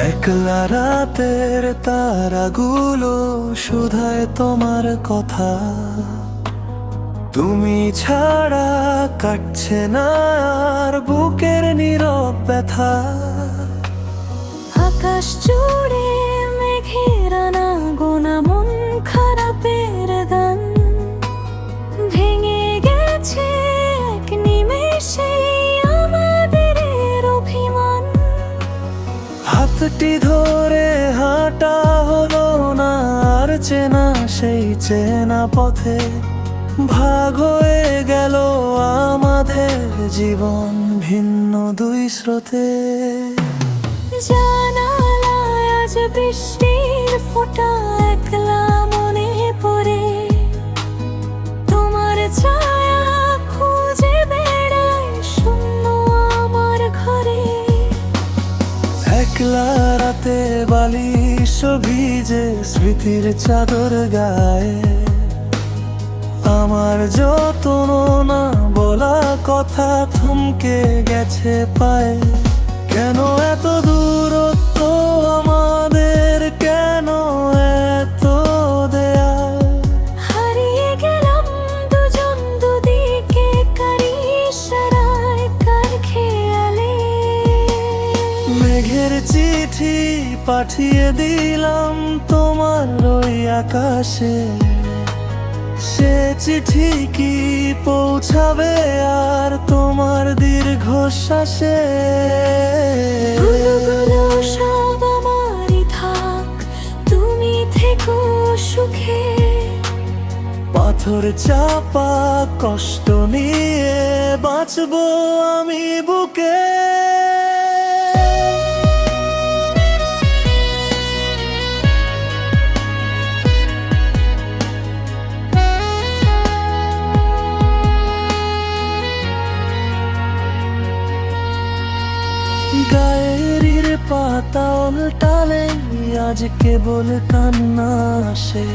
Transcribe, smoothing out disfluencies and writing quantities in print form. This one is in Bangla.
একলা রাতের তারাগুলো শুধায় তোমার কথা, তুমি ছাড়া কাটছে না আর বুকের নীরব ব্যথা। আকাশ জুড়ে মেঘের আনা গোনা মন খারাপের গান ভেঙে গেছে এক নিমেষে আমাদের অভিমান। হাতটি ধরে হাঁটা হলো না আর চেনা সেই চেনা পথে, ভাগ হয়ে গেল আমাদের জীবন ভিন্ন দুই স্রোতে। জানালায় আজ বৃষ্টির ফোঁটা একলা মনে পড়ে, তোমার ছায়া খুঁজে বেড়ায় শূন্য আমার ঘরে। একলা রাতে বালিশ ভিজে স্মৃতির চাদর গায়ে, আমার যতন না বলা কথা থমকে গেছে পায়ে। কেন এত দূরত্ব আমাদের, কেন এত দেয়াল? হারিয়ে গেলাম দুজন দুদিকে, কার ইশারায় কার খেয়ালে। মেঘের চিঠি পাঠিয়ে দিলাম তোমার ওই আকাশে, সে চিঠি কি পৌঁছাবে আর তোমার দীর্ঘশ্বাসে? ভুলগুলো সব আমারই থাক, তুমি থেকো সুখে। পাথর চাপা কষ্ট নিয়ে বাঁচবো আমি বুকে। গায়ের পাতা উল্টালে আজ কেবল কান্না আসে।